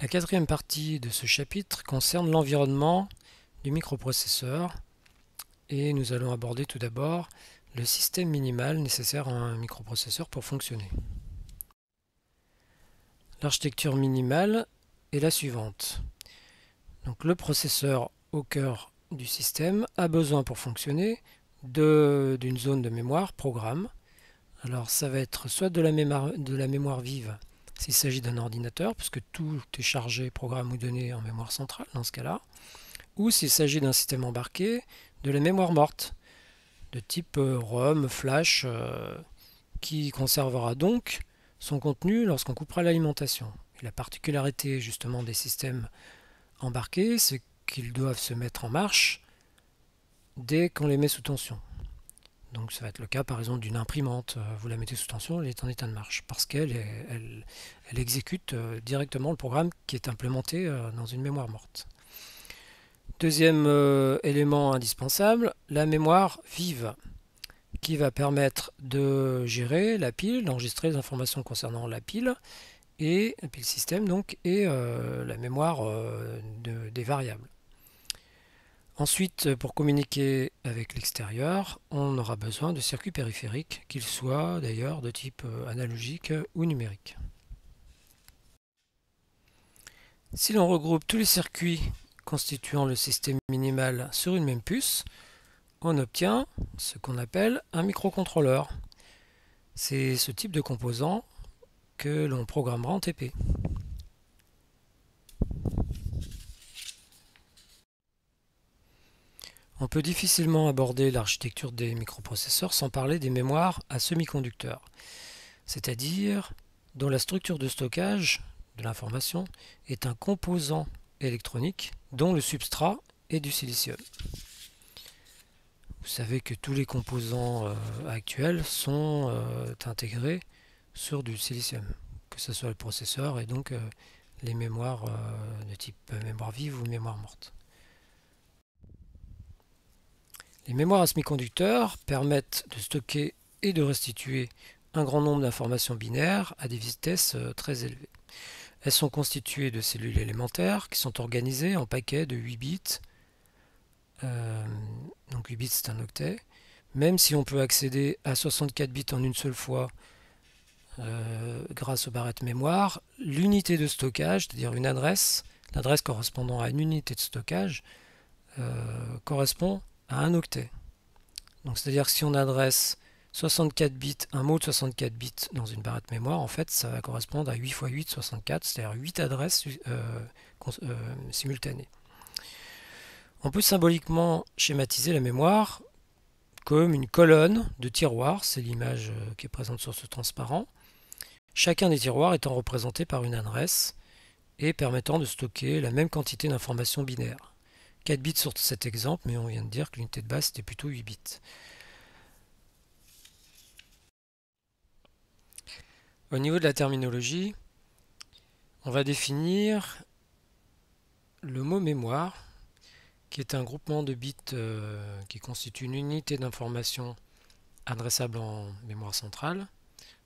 La quatrième partie de ce chapitre concerne l'environnement du microprocesseur et nous allons aborder tout d'abord le système minimal nécessaire à un microprocesseur pour fonctionner. L'architecture minimale est la suivante. Donc, le processeur au cœur du système a besoin pour fonctionner d'une zone de mémoire programme. Alors ça va être soit de la mémoire vive s'il s'agit d'un ordinateur, puisque tout est chargé, programme ou données en mémoire centrale dans ce cas-là, ou s'il s'agit d'un système embarqué, de la mémoire morte, de type ROM, flash, qui conservera donc son contenu lorsqu'on coupera l'alimentation. La particularité justement des systèmes embarqués, c'est qu'ils doivent se mettre en marche dès qu'on les met sous tension. Donc ça va être le cas par exemple d'une imprimante, vous la mettez sous tension, elle est en état de marche, parce qu'elle exécute directement le programme qui est implémenté dans une mémoire morte. Deuxième élément indispensable, la mémoire vive, qui va permettre de gérer la pile, d'enregistrer les informations concernant la pile système donc, et la mémoire des variables. Ensuite, pour communiquer avec l'extérieur, on aura besoin de circuits périphériques, qu'ils soient d'ailleurs de type analogique ou numérique. Si l'on regroupe tous les circuits constituant le système minimal sur une même puce, on obtient ce qu'on appelle un microcontrôleur. C'est ce type de composant que l'on programmera en TP. On peut difficilement aborder l'architecture des microprocesseurs sans parler des mémoires à semi-conducteurs, c'est-à-dire dont la structure de stockage de l'information est un composant électronique dont le substrat est du silicium. Vous savez que tous les composants actuels sont intégrés sur du silicium, que ce soit le processeur et donc les mémoires de type mémoire vive ou mémoire morte. Les mémoires à semi-conducteurs permettent de stocker et de restituer un grand nombre d'informations binaires à des vitesses très élevées. Elles sont constituées de cellules élémentaires qui sont organisées en paquets de 8 bits. Donc 8 bits c'est un octet. Même si on peut accéder à 64 bits en une seule fois grâce aux barrettes mémoire, l'unité de stockage, c'est-à-dire une adresse, l'adresse correspondant à une unité de stockage, correspond à un octet. Donc c'est-à-dire que si on adresse 64 bits, un mot de 64 bits dans une barrette mémoire, en fait ça va correspondre à 8 x 8, 64, c'est-à-dire 8 adresses simultanées. On peut symboliquement schématiser la mémoire comme une colonne de tiroirs, c'est l'image qui est présente sur ce transparent, chacun des tiroirs étant représenté par une adresse et permettant de stocker la même quantité d'informations binaires. 4 bits sur cet exemple, mais on vient de dire que l'unité de base était plutôt 8 bits. Au niveau de la terminologie, on va définir le mot mémoire, qui est un groupement de bits qui constitue une unité d'information adressable en mémoire centrale.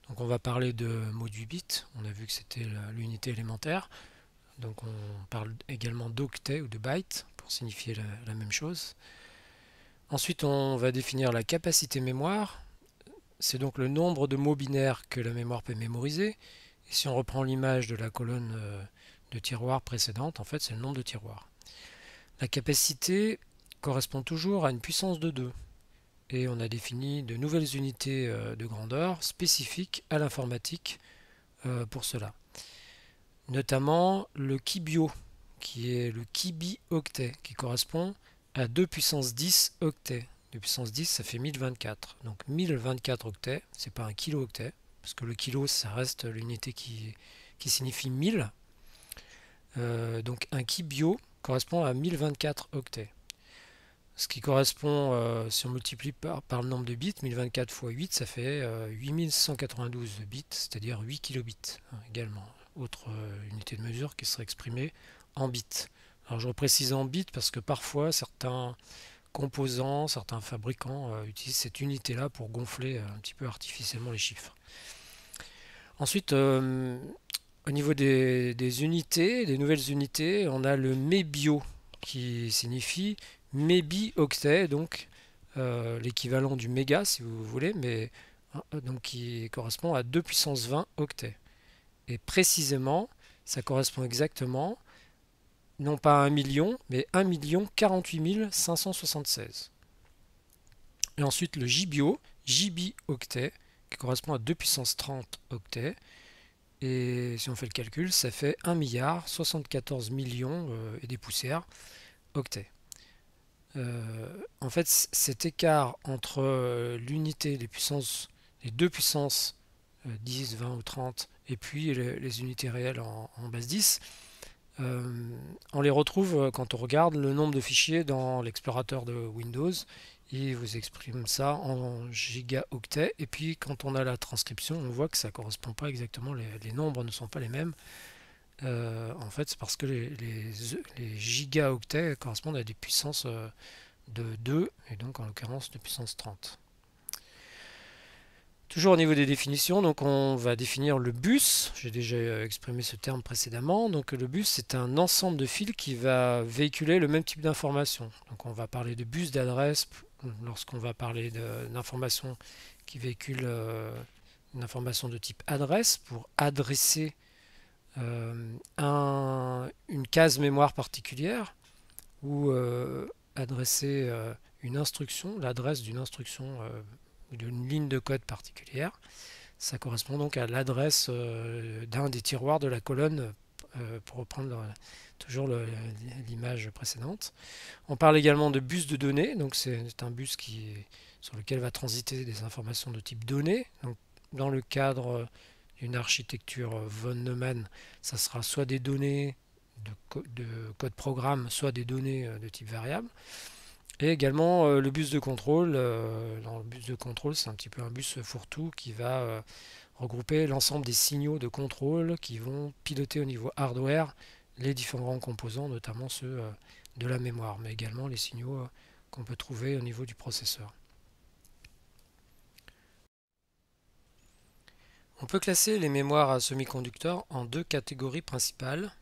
Donc on va parler de mots de 8 bits, on a vu que c'était l'unité élémentaire. Donc on parle également d'octets ou de bytes pour signifier la même chose. Ensuite on va définir la capacité mémoire. C'est donc le nombre de mots binaires que la mémoire peut mémoriser. Et si on reprend l'image de la colonne de tiroirs précédente, en fait c'est le nombre de tiroirs. La capacité correspond toujours à une puissance de 2. Et on a défini de nouvelles unités de grandeur spécifiques à l'informatique pour cela. Notamment le kibio, qui est le kibi-octet, qui correspond à 2 puissance 10 octets. 2 puissance 10, ça fait 1024. Donc 1024 octets, c'est pas un kilo-octet, parce que le kilo, ça reste l'unité qui signifie 1000. Donc un kibio correspond à 1024 octets. Ce qui correspond, si on multiplie par le nombre de bits, 1024 x 8, ça fait 8192 bits, c'est-à-dire 8 kilobits également. Autre unité de mesure qui serait exprimée en bits. Alors je précise en bits parce que parfois certains composants, certains fabricants utilisent cette unité-là pour gonfler un petit peu artificiellement les chiffres. Ensuite, Au niveau des unités, des nouvelles unités, on a le mébio qui signifie mébi-octet, donc l'équivalent du méga si vous voulez, mais donc qui correspond à 2 puissance 20 octets. Et précisément, ça correspond exactement, non pas à 1 million, mais 1 48 576. Et ensuite le JBio, JB-octet, qui correspond à 2 puissance 30 octets. Et si on fait le calcul, ça fait 1 milliard 74 millions et des poussières octets. En fait, cet écart entre l'unité, les deux puissances 10, 20 ou 30, et puis les unités réelles en base 10, on les retrouve quand on regarde le nombre de fichiers dans l'explorateur de Windows. Il vous exprime ça en gigaoctets, et puis quand on a la transcription, on voit que ça ne correspond pas exactement, les nombres ne sont pas les mêmes. En fait, c'est parce que les gigaoctets correspondent à des puissances de 2, et donc en l'occurrence de puissance 30. Toujours au niveau des définitions, donc on va définir le bus. J'ai déjà exprimé ce terme précédemment. Donc le bus, c'est un ensemble de fils qui va véhiculer le même type d'information. Donc on va parler de bus d'adresse lorsqu'on va parler d'informations qui véhiculent une information de type adresse pour adresser une case mémoire particulière ou adresser une instruction, l'adresse d'une instruction d'une ligne de code particulière. Ça correspond donc à l'adresse d'un des tiroirs de la colonne, pour reprendre toujours l'image précédente. On parle également de bus de données, donc c'est un bus sur lequel va transiter des informations de type données. Donc, dans le cadre d'une architecture von Neumann, ça sera soit des données de code programme, soit des données de type variable. Et également le bus de contrôle. Dans le bus de contrôle, c'est un petit peu un bus fourre-tout qui va regrouper l'ensemble des signaux de contrôle qui vont piloter au niveau hardware les différents composants, notamment ceux de la mémoire, mais également les signaux qu'on peut trouver au niveau du processeur. On peut classer les mémoires à semi-conducteurs en deux catégories principales.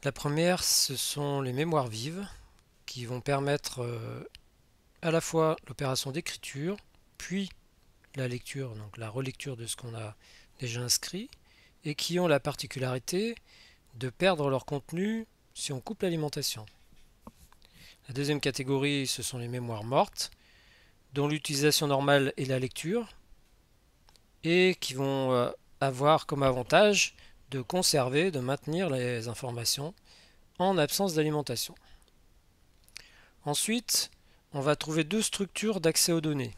La première, ce sont les mémoires vives, qui vont permettre à la fois l'opération d'écriture, puis la lecture, donc la relecture de ce qu'on a déjà inscrit, et qui ont la particularité de perdre leur contenu si on coupe l'alimentation. La deuxième catégorie, ce sont les mémoires mortes, dont l'utilisation normale est la lecture, et qui vont avoir comme avantage de conserver, de maintenir les informations en absence d'alimentation. Ensuite, on va trouver deux structures d'accès aux données.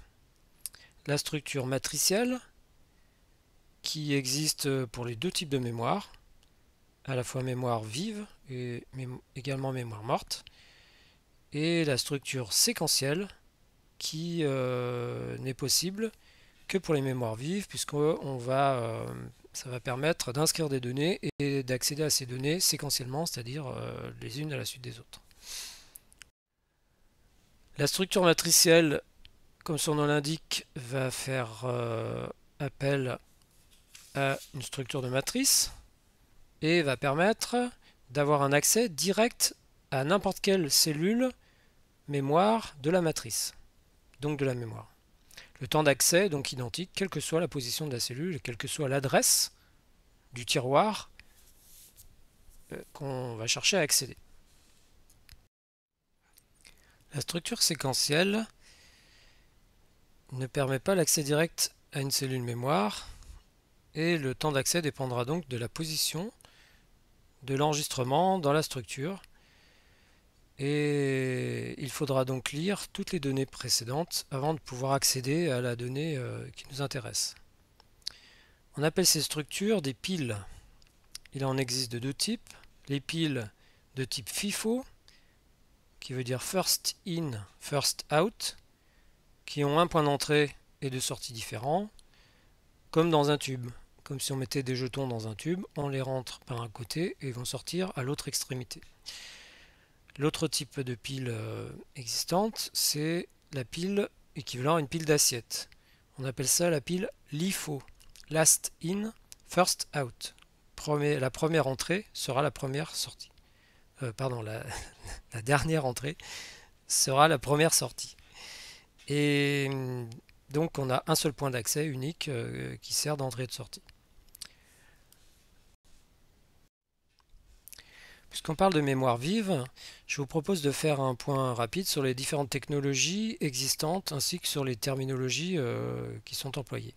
La structure matricielle, qui existe pour les deux types de mémoire, à la fois mémoire vive et également mémoire morte, et la structure séquentielle, qui n'est possible que pour les mémoires vives, puisque ça va permettre d'inscrire des données et d'accéder à ces données séquentiellement, c'est-à-dire les unes à la suite des autres. La structure matricielle, comme son nom l'indique, va faire appel à une structure de matrice et va permettre d'avoir un accès direct à n'importe quelle cellule mémoire de la matrice, donc de la mémoire. Le temps d'accès est donc identique, quelle que soit la position de la cellule et quelle que soit l'adresse du tiroir qu'on va chercher à accéder. La structure séquentielle ne permet pas l'accès direct à une cellule mémoire et le temps d'accès dépendra donc de la position de l'enregistrement dans la structure et il faudra donc lire toutes les données précédentes avant de pouvoir accéder à la donnée qui nous intéresse. On appelle ces structures des piles. Il en existe de deux types. Les piles de type FIFO, qui veut dire first in, first out, qui ont un point d'entrée et de sortie différents, comme dans un tube. Comme si on mettait des jetons dans un tube, on les rentre par un côté et ils vont sortir à l'autre extrémité. L'autre type de pile existante, c'est la pile équivalent à une pile d'assiette. On appelle ça la pile LIFO, last in, first out. la première entrée sera la première sortie. Pardon, la dernière entrée sera la première sortie. Et donc on a un seul point d'accès unique qui sert d'entrée et de sortie. Puisqu'on parle de mémoire vive, je vous propose de faire un point rapide sur les différentes technologies existantes ainsi que sur les terminologies qui sont employées.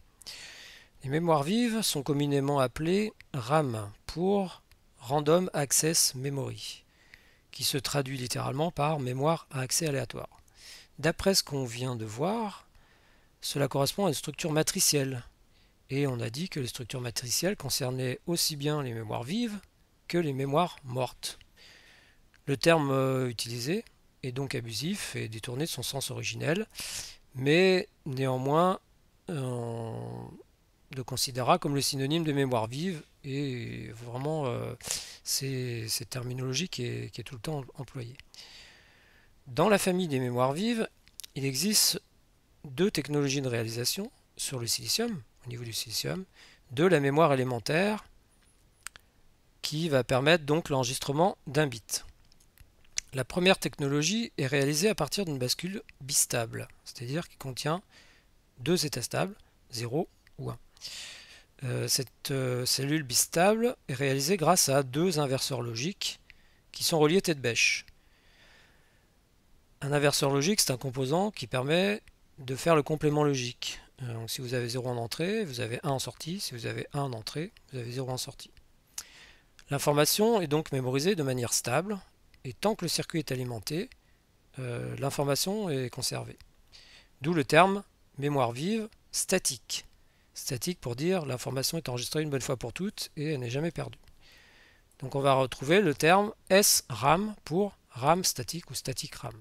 Les mémoires vives sont communément appelées RAM pour Random Access Memory, qui se traduit littéralement par mémoire à accès aléatoire. D'après ce qu'on vient de voir, cela correspond à une structure matricielle. Et on a dit que les structures matricielles concernaient aussi bien les mémoires vives que les mémoires mortes. Le terme utilisé est donc abusif et détourné de son sens originel, mais néanmoins le considérera comme le synonyme de mémoire vive, et vraiment c'est cette terminologie qui est tout le temps employée. Dans la famille des mémoires vives, il existe deux technologies de réalisation sur le silicium, au niveau du silicium, de la mémoire élémentaire qui va permettre donc l'enregistrement d'un bit. La première technologie est réalisée à partir d'une bascule bistable, c'est-à-dire qui contient deux états stables, 0 ou 1. Cette cellule bistable est réalisée grâce à deux inverseurs logiques qui sont reliés tête bêche. Un inverseur logique, c'est un composant qui permet de faire le complément logique. Donc si vous avez 0 en entrée, vous avez 1 en sortie. Si vous avez 1 en entrée, vous avez 0 en sortie. L'information est donc mémorisée de manière stable, et tant que le circuit est alimenté, l'information est conservée. D'où le terme mémoire vive statique. Statique pour dire l'information est enregistrée une bonne fois pour toutes et elle n'est jamais perdue. Donc on va retrouver le terme SRAM pour RAM statique ou static RAM.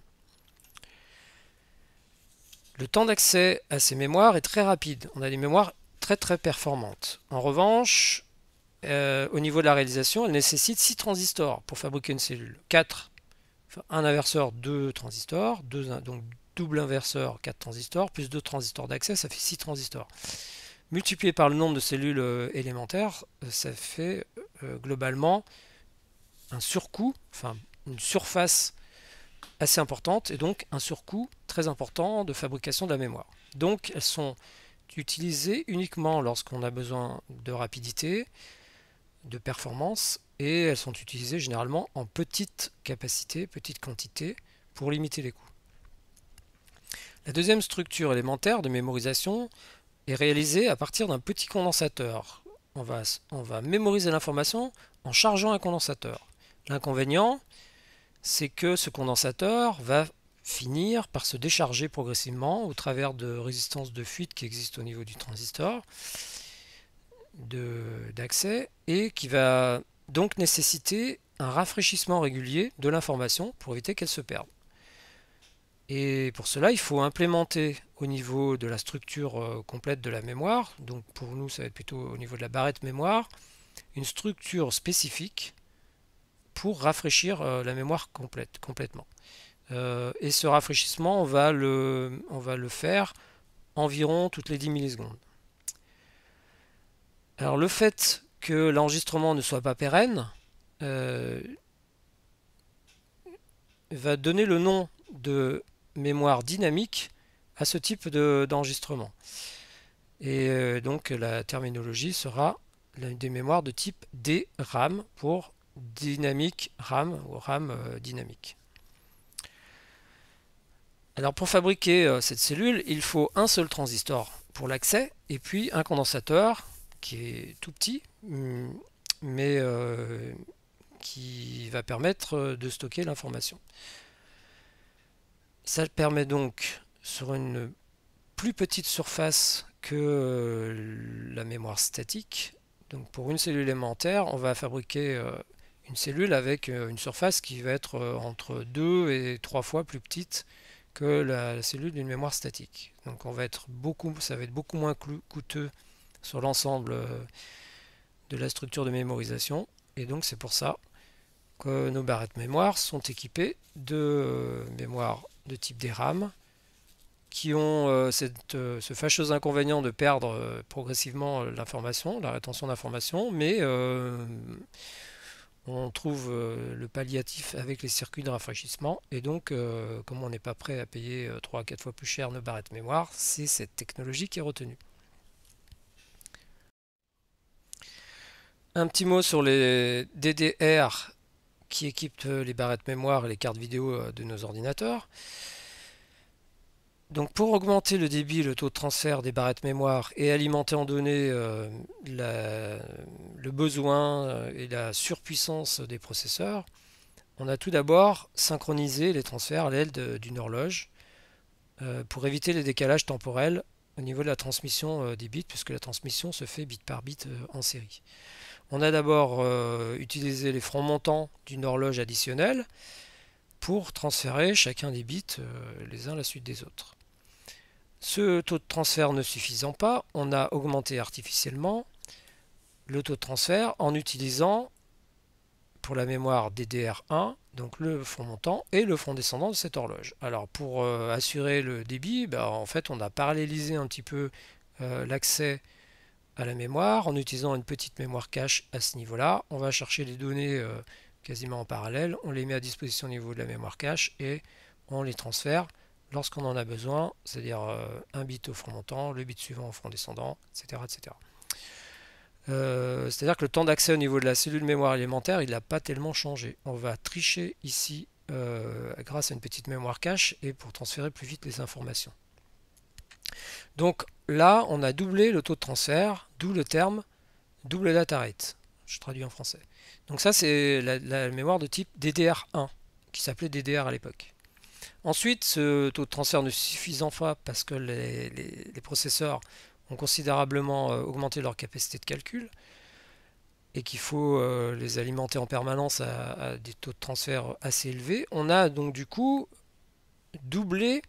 Le temps d'accès à ces mémoires est très rapide. On a des mémoires très performantes. En revanche, au niveau de la réalisation, elle nécessite 6 transistors pour fabriquer une cellule. 4, enfin, un inverseur, 2 transistors, donc double inverseur, 4 transistors, plus 2 transistors d'accès, ça fait 6 transistors. Multiplié par le nombre de cellules élémentaires, ça fait globalement un surcoût, enfin une surface assez importante, et donc un surcoût très important de fabrication de la mémoire. Donc elles sont utilisées uniquement lorsqu'on a besoin de rapidité, de performance, et elles sont utilisées généralement en petite capacité, petite quantité, pour limiter les coûts. La deuxième structure élémentaire de mémorisation est réalisée à partir d'un petit condensateur. On va mémoriser l'information en chargeant un condensateur. L'inconvénient, c'est que ce condensateur va finir par se décharger progressivement au travers de résistances de fuite qui existent au niveau du transistor d'accès, et qui va donc nécessiter un rafraîchissement régulier de l'information pour éviter qu'elle se perde. Et pour cela, il faut implémenter au niveau de la structure complète de la mémoire, donc pour nous ça va être plutôt au niveau de la barrette mémoire, une structure spécifique pour rafraîchir la mémoire complètement. Et ce rafraîchissement, on va le faire environ toutes les 10 millisecondes. Alors le fait que l'enregistrement ne soit pas pérenne va donner le nom de mémoire dynamique à ce type d'enregistrement. Et donc la terminologie sera des mémoires de type DRAM pour dynamique RAM ou RAM dynamique. Alors pour fabriquer cette cellule, il faut un seul transistor pour l'accès et puis un condensateur qui est tout petit, mais qui va permettre de stocker l'information. Ça permet donc, sur une plus petite surface que la mémoire statique, donc pour une cellule élémentaire, on va fabriquer une cellule avec une surface qui va être entre 2 et 3 fois plus petite que la cellule d'une mémoire statique. Donc ça va être beaucoup moins coûteux sur l'ensemble de la structure de mémorisation, et donc c'est pour ça que nos barrettes mémoire sont équipées de mémoire de type DRAM qui ont ce fâcheux inconvénient de perdre progressivement l'information, la rétention d'information, mais on trouve le palliatif avec les circuits de rafraîchissement, et donc comme on n'est pas prêt à payer 3 à 4 fois plus cher nos barrettes mémoire, c'est cette technologie qui est retenue. Un petit mot sur les DDR qui équipent les barrettes mémoire et les cartes vidéo de nos ordinateurs. Donc pour augmenter le débit et le taux de transfert des barrettes mémoire et alimenter en données le besoin et la surpuissance des processeurs, on a tout d'abord synchronisé les transferts à l'aide d'une horloge pour éviter les décalages temporels au niveau de la transmission des bits, puisque la transmission se fait bit par bit en série. On a d'abord utilisé les fronts montants d'une horloge additionnelle pour transférer chacun des bits les uns à la suite des autres. Ce taux de transfert ne suffisant pas, on a augmenté artificiellement le taux de transfert en utilisant pour la mémoire DDR1, donc le front montant et le front descendant de cette horloge. Alors pour assurer le débit, en fait on a parallélisé un petit peu l'accès à la mémoire en utilisant une petite mémoire cache à ce niveau-là. On va chercher les données quasiment en parallèle, on les met à disposition au niveau de la mémoire cache et on les transfère lorsqu'on en a besoin, c'est-à-dire un bit au front montant, le bit suivant au front descendant, etc. etc. C'est-à-dire que le temps d'accès au niveau de la cellule mémoire élémentaire, il n'a pas tellement changé. On va tricher ici grâce à une petite mémoire cache et pour transférer plus vite les informations. Donc là, on a doublé le taux de transfert, d'où le terme double data rate. Je traduis en français. Donc ça, c'est la mémoire de type DDR1, qui s'appelait DDR à l'époque. Ensuite, ce taux de transfert ne suffisant pas parce que les processeurs ont considérablement augmenté leur capacité de calcul et qu'il faut les alimenter en permanence à des taux de transfert assez élevés, on a donc du coup doublé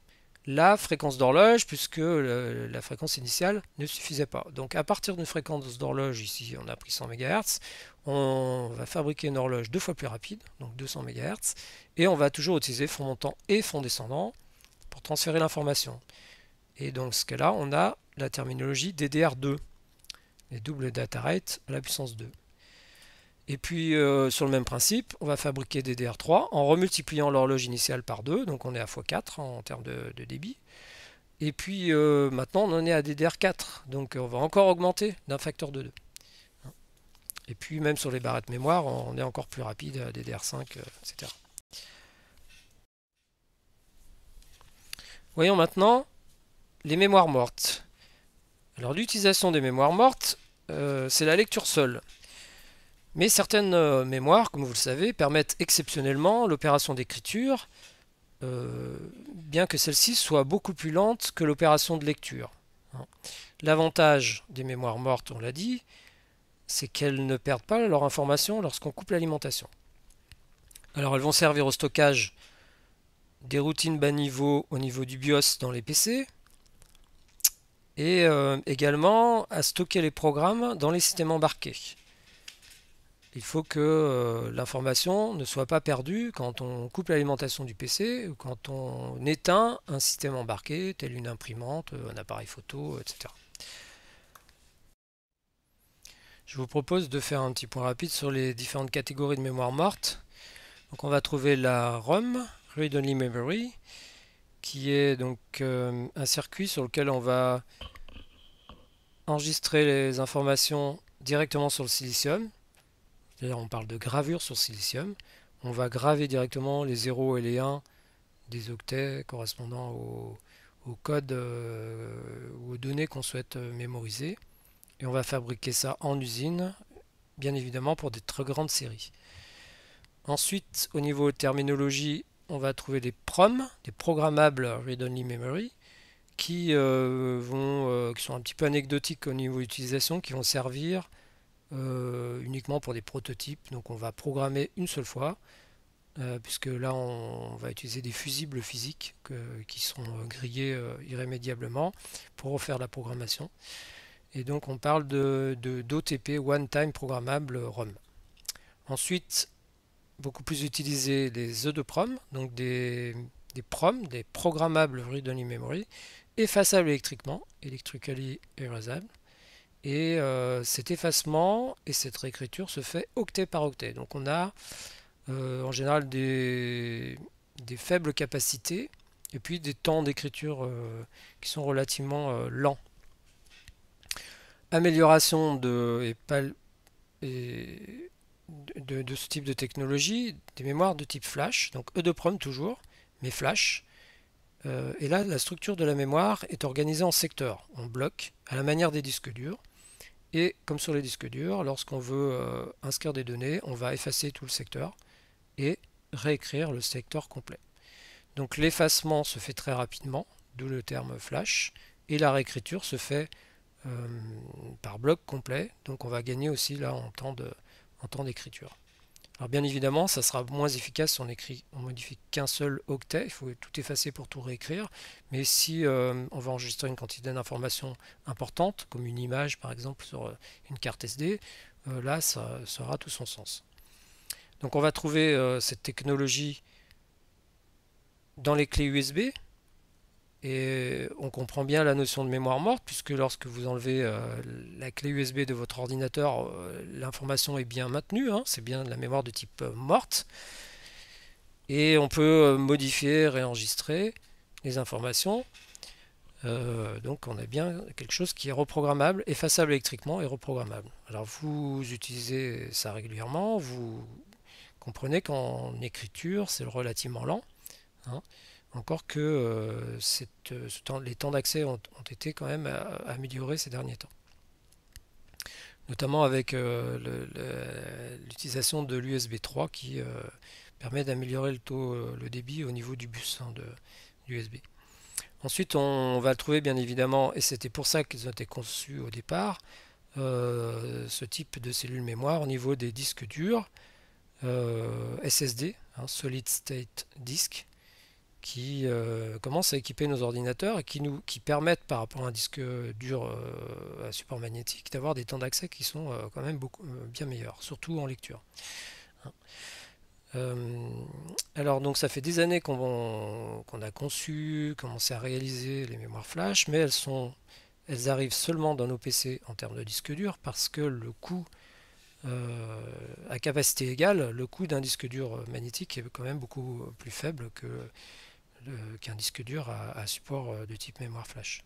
la fréquence d'horloge puisque la fréquence initiale ne suffisait pas. Donc à partir d'une fréquence d'horloge, ici on a pris 100 MHz, on va fabriquer une horloge 2 fois plus rapide, donc 200 MHz, et on va toujours utiliser front montant et front descendant pour transférer l'information. Et dans ce cas-là, on a la terminologie DDR2, les double data rate à la puissance 2. Et puis sur le même principe, on va fabriquer DDR3 en remultipliant l'horloge initiale par 2, donc on est à x4 en termes de débit. Et puis maintenant on en est à DDR4, donc on va encore augmenter d'un facteur de 2. Et puis même sur les barrettes mémoire, on est encore plus rapide à DDR5, etc. Voyons maintenant les mémoires mortes. Alors l'utilisation des mémoires mortes, c'est la lecture seule. Mais certaines mémoires, comme vous le savez, permettent exceptionnellement l'opération d'écriture, bien que celle-ci soit beaucoup plus lente que l'opération de lecture. L'avantage des mémoires mortes, on l'a dit, c'est qu'elles ne perdent pas leur information lorsqu'on coupe l'alimentation. Alors elles vont servir au stockage des routines bas niveau au niveau du BIOS dans les PC, et également à stocker les programmes dans les systèmes embarqués. Il faut que l'information ne soit pas perdue quand on coupe l'alimentation du PC ou quand on éteint un système embarqué, tel une imprimante, un appareil photo, etc. Je vous propose de faire un petit point rapide sur les différentes catégories de mémoire morte. Donc on va trouver la ROM, Read Only Memory, qui est donc un circuit sur lequel on va enregistrer les informations directement sur le silicium. C'est-à-dire on parle de gravure sur silicium. On va graver directement les 0 et les 1 des octets correspondant au code ou aux données qu'on souhaite mémoriser. Et on va fabriquer ça en usine, bien évidemment pour des très grandes séries. Ensuite, au niveau de terminologie, on va trouver des PROM, des Programmable Read-Only Memory, qui sont un petit peu anecdotiques au niveau d'utilisation, qui vont servir uniquement pour des prototypes. Donc on va programmer une seule fois, puisque là on va utiliser des fusibles physiques qui sont grillés irrémédiablement pour refaire la programmation. Et donc on parle d'OTP, One Time Programmable ROM. Ensuite, beaucoup plus utilisé les EDPROM, donc des PROM, des Programmable Read-Only Memory, effaçable électriquement, electrically erasable. Et cet effacement et cette réécriture se fait octet par octet. Donc on a en général des faibles capacités et puis des temps d'écriture qui sont relativement lents. Amélioration de ce type de technologie, des mémoires de type flash, donc EEPROM toujours, mais flash. Et là, la structure de la mémoire est organisée en secteurs, en blocs, à la manière des disques durs. Et comme sur les disques durs, lorsqu'on veut inscrire des données, on va effacer tout le secteur et réécrire le secteur complet. Donc l'effacement se fait très rapidement, d'où le terme flash, et la réécriture se fait par bloc complet, donc on va gagner aussi là en temps d'écriture. Alors bien évidemment, ça sera moins efficace si on modifie qu'un seul octet, il faut tout effacer pour tout réécrire, mais si on va enregistrer une quantité d'informations importante, comme une image par exemple sur une carte SD, là ça aura tout son sens. Donc on va trouver cette technologie dans les clés USB, et on comprend bien la notion de mémoire morte, puisque lorsque vous enlevez la clé USB de votre ordinateur, l'information est bien maintenue, hein, c'est bien de la mémoire de type morte. Et on peut modifier, réenregistrer les informations. Donc on a bien quelque chose qui est reprogrammable, effaçable électriquement et reprogrammable. Alors vous utilisez ça régulièrement, vous comprenez qu'en écriture c'est relativement lent, hein. Encore que les temps d'accès ont été quand même améliorés ces derniers temps. Notamment avec l'utilisation de l'USB 3 qui permet d'améliorer le débit au niveau du bus, hein, de l'USB. Ensuite, on va trouver bien évidemment, et c'était pour ça qu'ils ont été conçus au départ, ce type de cellules mémoire au niveau des disques durs, SSD, hein, Solid State Disk, qui commencent à équiper nos ordinateurs et qui permettent par rapport à un disque dur à support magnétique d'avoir des temps d'accès qui sont quand même bien meilleurs, surtout en lecture. Alors donc ça fait des années qu'on a conçu, commencé à réaliser les mémoires flash, mais elles arrivent seulement dans nos PC en termes de disque dur parce que le coût à capacité égale, le coût d'un disque dur magnétique est quand même beaucoup plus faible qu'un disque dur à support de type mémoire flash.